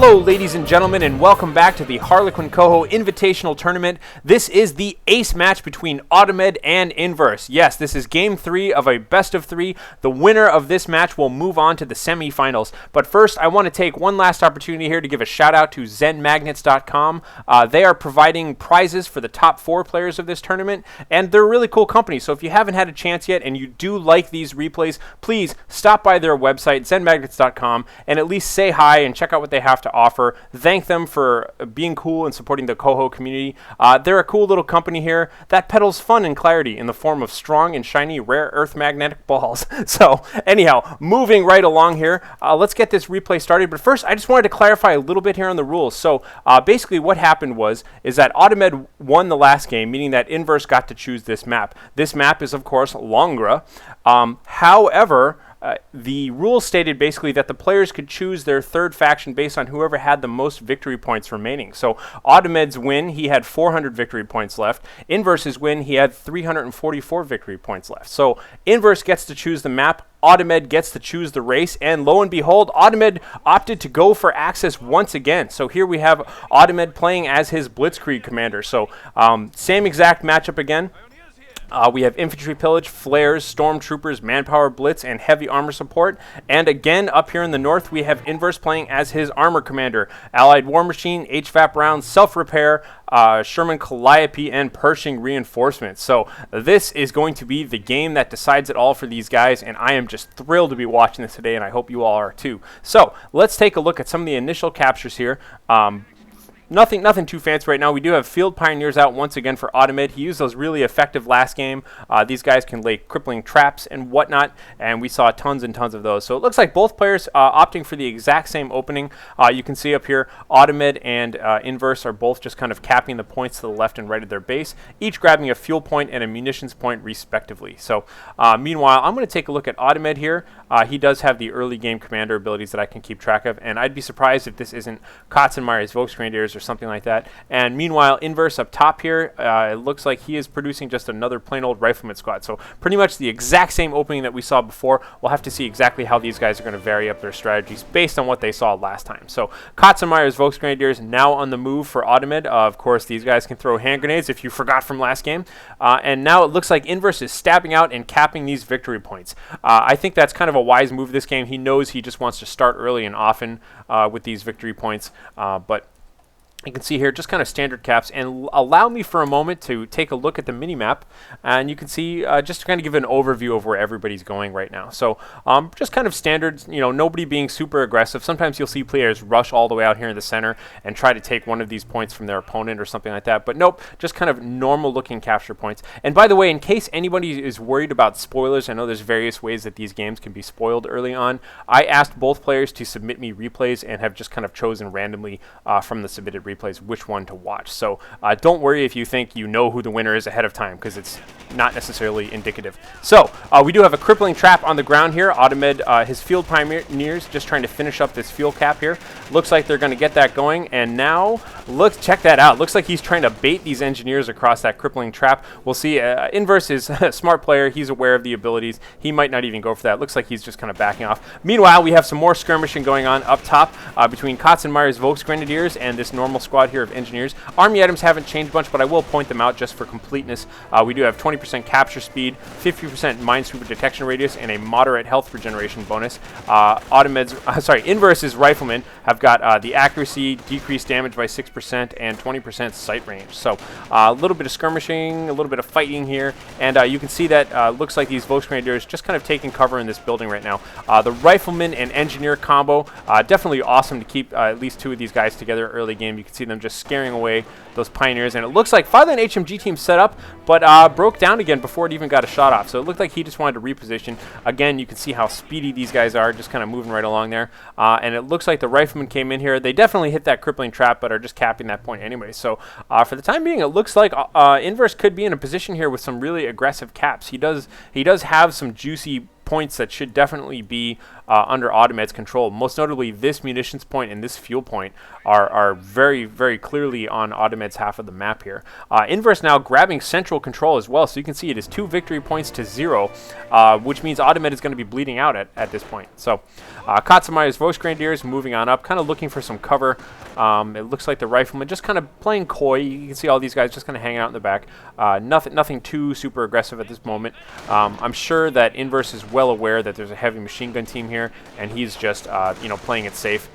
Hello, ladies and gentlemen, and welcome back to the HarlequinCoHO Invitational Tournament. This is the ace match between Audemed and Inverse. Yes, this is Game 3 of a best-of-3. The winner of this match will move on to the semifinals. But first, I want to take one last opportunity here to give a shout-out to ZenMagnets.com. They are providing prizes for the top 4 players of this tournament, and they're a really cool company. So if you haven't had a chance yet and you do like these replays, please stop by their website, ZenMagnets.com, and at least say hi and check out what they have to offer. Thank them for being cool and supporting the Coho community. They're a cool little company here that peddles fun and clarity in the form of strong and shiny rare earth magnetic balls. So anyhow, moving right along here, let's get this replay started. But first, I just wanted to clarify a little bit here on the rules. So basically what happened is that Audemed won the last game, meaning that Inverse got to choose this map. This map is, of course, Langres. However, the rules stated basically that the players could choose their third faction based on whoever had the most victory points remaining. So Audemed's win, he had 400 victory points left. Inverse's win, he had 344 victory points left. So Inverse gets to choose the map. Audemed gets to choose the race, and lo and behold, Audemed opted to go for Axis once again. So here we have Audemed playing as his Blitzkrieg commander. So same exact matchup again. We have infantry pillage, flares, stormtroopers, manpower blitz, and heavy armor support. And again, up here in the north, we have Inverse playing as his armor commander. Allied war machine, HVAP rounds, self-repair, Sherman Calliope, and Pershing reinforcements. So this is going to be the game that decides it all for these guys, and I am just thrilled to be watching this today, and I hope you all are too. So let's take a look at some of the initial captures here. Nothing too fancy right now. We do have Field Pioneers out once again for Audemed. He used those really effective last game. These guys can lay crippling traps and whatnot, and we saw tons and tons of those. So it looks like both players opting for the exact same opening. You can see up here, Audemed and Inverse are both just kind of capping the points to the left and right of their base, each grabbing a fuel point and a munitions point respectively. So meanwhile, I'm going to take a look at Audemed here. He does have the early game commander abilities that I can keep track of, and I'd be surprised if this isn't Katzenmeyer's Volksgrenadiers or something like that. And meanwhile, Inverse up top here, it looks like he is producing just another plain old rifleman squad. So pretty much the exact same opening that we saw before. We'll have to see exactly how these guys are going to vary up their strategies based on what they saw last time. So Katzenmeyer's Volksgrenadiers now on the move for Audemed. Of course, these guys can throw hand grenades if you forgot from last game. And now it looks like Inverse is stabbing out and capping these victory points. I think that's kind of a wise move this game. He knows he just wants to start early and often with these victory points, but you can see here just kind of standard caps, and allow me for a moment to take a look at the mini-map, and you can see just to kind of give an overview of where everybody's going right now. So just kind of standard, you know, nobody being super aggressive. Sometimes you'll see players rush all the way out here in the center and try to take one of these points from their opponent or something like that, but nope, just kind of normal looking capture points. And by the way, in case anybody is worried about spoilers, I know there's various ways that these games can be spoiled early on. I asked both players to submit me replays and have just kind of chosen randomly from the submitted replays which one to watch. So don't worry if you think you know who the winner is ahead of time, because it's not necessarily indicative. So we do have a crippling trap on the ground here. Audemed, his Field Pioneers just trying to finish up this fuel cap here. Looks like they're going to get that going, and now check that out. Looks like he's trying to bait these engineers across that crippling trap. We'll see. Inverse is a smart player. He's aware of the abilities. He might not even go for that. Looks like he's just kind of backing off. Meanwhile, we have some more skirmishing going on up top between Katzenmeyer's Volksgrenadiers and this normal squad here of engineers. Army items haven't changed much, but I will point them out just for completeness. We do have 20% capture speed, 50% minesweeper detection radius, and a moderate health regeneration bonus. Inverse's riflemen have got the accuracy, decreased damage by 6%, and 20% sight range. So a little bit of skirmishing, a little bit of fighting here, and you can see that looks like these Volksgrenadiers just kind of taking cover in this building right now. The rifleman and engineer combo, definitely awesome to keep at least 2 of these guys together early game. You can see them just scaring away those pioneers, and it looks like Fatherland HMG team set up, but broke down again before it even got a shot off. So it looked like he just wanted to reposition. Again, you can see how speedy these guys are, just kind of moving right along there. And it looks like the riflemen came in here. They definitely hit that crippling trap, but are just capping that point anyway. So for the time being, it looks like Inverse could be in a position here with some really aggressive caps. He does have some juicy points that should definitely be under Audemed's control. Most notably, this munitions point and this fuel point are very, very clearly on Audemed's half of the map here. Inverse now grabbing central control as well, so you can see it is 2 victory points to 0, which means Audemed is going to be bleeding out at this point. So Katsumaya's Volksgrenadiers moving on up, kind of looking for some cover. It looks like the rifleman just kind of playing coy. You can see all these guys just kind of hanging out in the back. Nothing too super aggressive at this moment. I'm sure that Inverse is well aware that there's a heavy machine gun team here, and he's just playing it safe.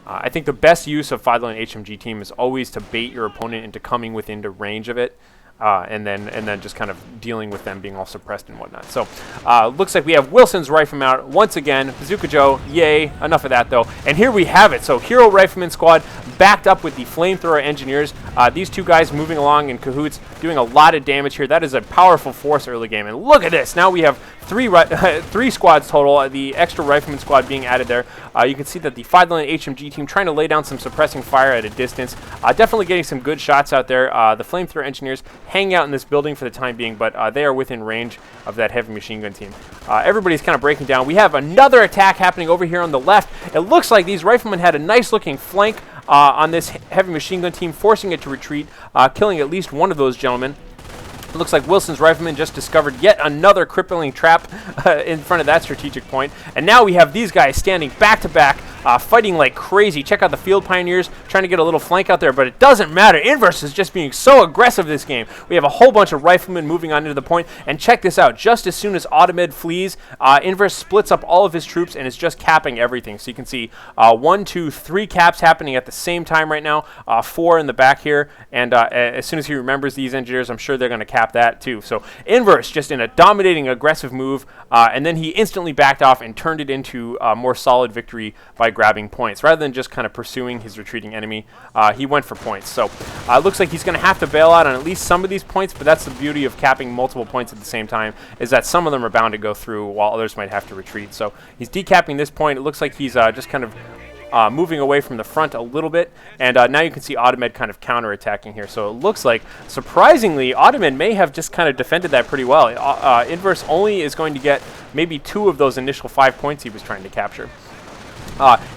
I think the best use of 5-line HMG team is always to bait your opponent into coming within the range of it. And then just kind of dealing with them being all suppressed and whatnot. So looks like we have Wilson's Rifleman out once again. Bazooka Joe, yay. Enough of that though. And here we have it. So Hero Rifleman Squad backed up with the Flamethrower Engineers. These two guys moving along in cahoots, doing a lot of damage here. That is a powerful force early game. And look at this. Now we have three squads total, the extra Rifleman Squad being added there. You can see that the 5-line HMG team trying to lay down some suppressing fire at a distance. Definitely getting some good shots out there. The Flamethrower Engineers hanging out in this building for the time being, but they are within range of that heavy machine gun team. Everybody's kind of breaking down. We have another attack happening over here on the left. It looks like these riflemen had a nice looking flank on this heavy machine gun team, forcing it to retreat, killing at least one of those gentlemen. It looks like Wilson's Rifleman just discovered yet another crippling trap in front of that strategic point. And now we have these guys standing back to back, fighting like crazy. Check out the Field Pioneers trying to get a little flank out there, but it doesn't matter. Inverse is just being so aggressive this game. We have a whole bunch of riflemen moving on into the point. And check this out. Just as soon as Audemed flees, Inverse splits up all of his troops and is just capping everything. So you can see 1, 2, 3 caps happening at the same time right now. 4 in the back here. And as soon as he remembers these engineers, I'm sure they're going to cap that too. So Inverse just in a dominating aggressive move, and then he instantly backed off and turned it into a more solid victory by grabbing points rather than just kind of pursuing his retreating enemy. He went for points. So it looks like he's going to have to bail out on at least some of these points, but that's the beauty of capping multiple points at the same time, is that some of them are bound to go through while others might have to retreat. So he's decapping this point. It looks like he's just kind of moving away from the front a little bit, and now you can see Audemed kind of counter-attacking here. So it looks like, surprisingly, Audemed may have just kind of defended that pretty well. Inverse only is going to get maybe 2 of those initial 5 points he was trying to capture.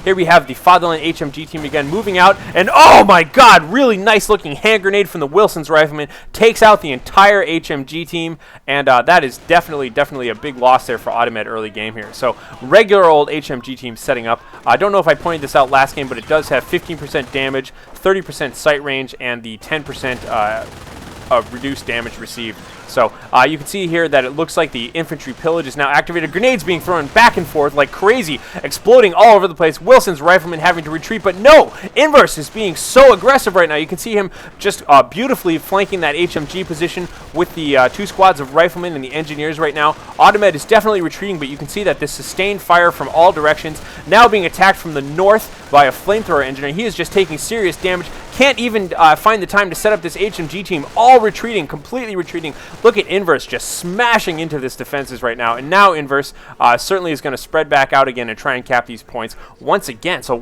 Here we have the 5-line HMG team again moving out, and oh my god, really nice looking hand grenade from the Wilson's Rifleman, takes out the entire HMG team, and that is definitely a big loss there for Audemed early game here. So regular old HMG team setting up. I don't know if I pointed this out last game, but it does have 15% damage, 30% sight range, and the 10% reduced damage received. So you can see here that it looks like the infantry pillage is now activated. Grenades being thrown back and forth like crazy, exploding all over the place. Wilson's Rifleman having to retreat, but no! Inverse is being so aggressive right now. You can see him just beautifully flanking that HMG position with the 2 squads of riflemen and the engineers right now. Audemed is definitely retreating, but you can see that this sustained fire from all directions, now being attacked from the north by a flamethrower engineer. He is just taking serious damage. Can't even find the time to set up this HMG team, all retreating, completely retreating. Look at Inverse just smashing into this defenses right now, and now Inverse certainly is going to spread back out again and try and cap these points once again. So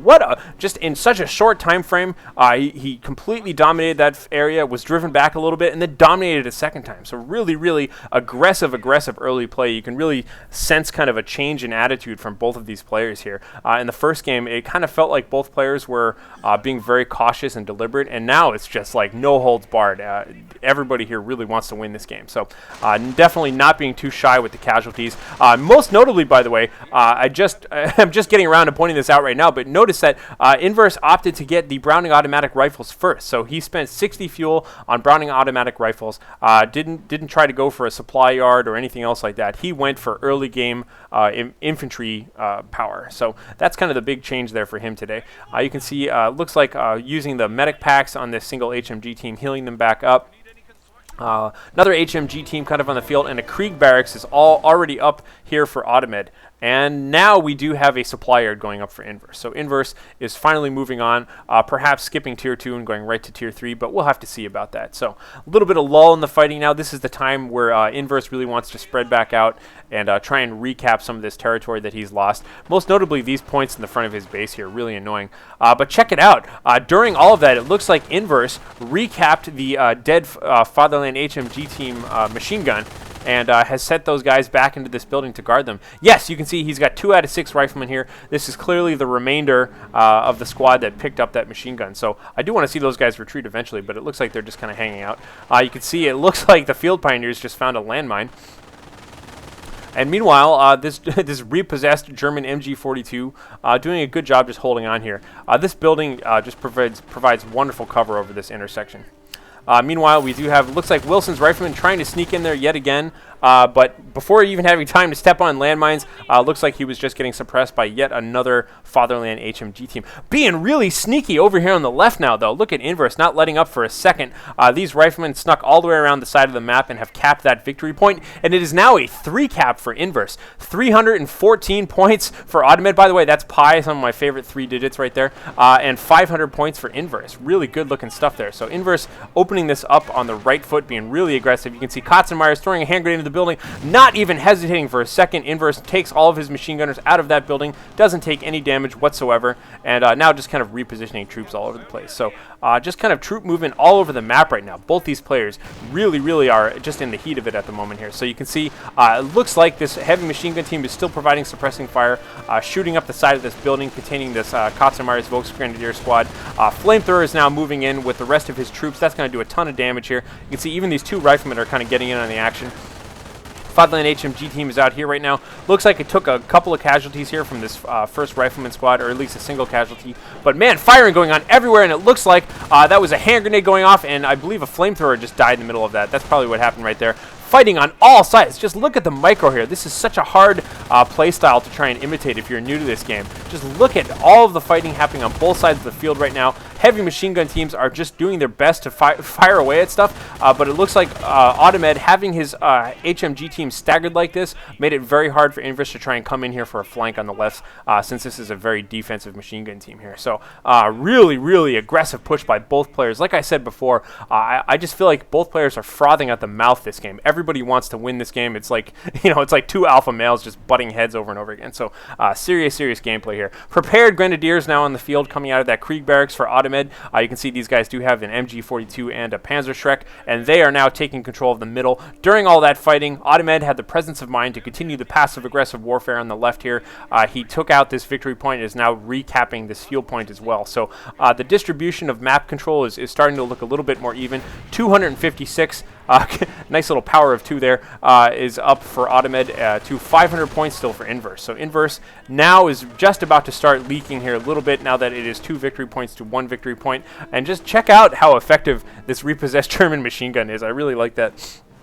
just in such a short time frame, he completely dominated that area, was driven back a little bit, and then dominated a second time. So really aggressive early play. You can really sense kind of a change in attitude from both of these players here. In the first game, it kind of felt like both players were being very cautious and deliberate, and now it's just like no holds barred. Everybody here really wants to win this game. So definitely not being too shy with the casualties. Most notably, by the way, I'm just getting around to pointing this out right now, but notice that Inverse opted to get the Browning automatic rifles first. So he spent 60 fuel on Browning automatic rifles. Didn't try to go for a supply yard or anything else like that. He went for early game infantry power. So that's kind of the big change there for him today. You can see looks like using the medic packs on this single HMG team, healing them back up. Another HMG team kind of on the field, and a Krieg barracks is already up here for Audemed. And now we do have a supply yard going up for Inverse. So Inverse is finally moving on, perhaps skipping Tier 2 and going right to Tier 3, but we'll have to see about that. So a little bit of lull in the fighting now. This is the time where Inverse really wants to spread back out and try and recap some of this territory that he's lost. Most notably, these points in the front of his base here, really annoying. But check it out. During all of that, it looks like Inverse recapped the dead Fatherland HMG team machine gun. and has sent those guys back into this building to guard them. Yes, you can see he's got 2 out of 6 riflemen here. This is clearly the remainder of the squad that picked up that machine gun. So I do want to see those guys retreat eventually, but it looks like they're just kind of hanging out. You can see it looks like the field pioneers just found a landmine. And meanwhile, this repossessed German MG42 doing a good job just holding on here. This building just provides wonderful cover over this intersection. Meanwhile, we do have, looks like Wilson's rifleman trying to sneak in there yet again. But before even having time to step on landmines, looks like he was just getting suppressed by yet another Fatherland HMG team. Being really sneaky over here on the left now, though. Look at Inverse, not letting up for a second. These riflemen snuck all the way around the side of the map and have capped that victory point. And it is now a 3 cap for Inverse. 314 points for Audemed. By the way, that's pi, some of my favorite 3 digits right there. And 500 points for Inverse. Really good looking stuff there. So Inverse opening this up on the right foot, being really aggressive. You can see Katzenmeyer's throwing a hand grenade into the building, not even hesitating for a second. Inverse takes all of his machine gunners out of that building, doesn't take any damage whatsoever, and now just kind of repositioning troops all over the place. So just kind of troop movement all over the map right now. Both these players really are just in the heat of it at the moment here. So you can see it looks like this heavy machine gun team is still providing suppressing fire, shooting up the side of this building containing this Katzenmeyer's Volksgrenadier squad. Flamethrower is now moving in with the rest of his troops. That's going to do a ton of damage here. You can see even these 2 riflemen are kind of getting in on the action. Fatherland HMG team is out here right now. Looks like it took a couple of casualties here from this first rifleman squad, or at least a single casualty. But man, firing going on everywhere, and it looks like that was a hand grenade going off, and I believe a flamethrower just died in the middle of that. That's probably what happened right there. Fighting on all sides. Just look at the micro here. This is such a hard play style to try and imitate if you're new to this game. Just look at all of the fighting happening on both sides of the field right now. Heavy machine gun teams are just doing their best to fire away at stuff, but it looks like Audemed, having his HMG team staggered like this, made it very hard for Inverse to try and come in here for a flank on the left, since this is a very defensive machine gun team here. So really aggressive push by both players. Like I said before, I just feel like both players are frothing at the mouth this game. Everybody wants to win this game. It's like, it's like 2 alpha males just butting heads over and over again. So serious gameplay here. Prepared Grenadiers now on the field coming out of that Krieg barracks for Audemed. You can see these guys do have an MG42 and a Panzerschreck, and they are now taking control of the middle. During all that fighting, Audemed had the presence of mind to continue the passive-aggressive warfare on the left here. He took out this victory point and is now recapping this fuel point as well. So the distribution of map control is starting to look a little bit more even. 256. Nice little power of 2 there is up for Audemed to 500 points still for Inverse. So Inverse now is just about to start leaking here a little bit now that it is 2 victory points to 1 victory point. And just check out how effective this repossessed German machine gun is. I really like that.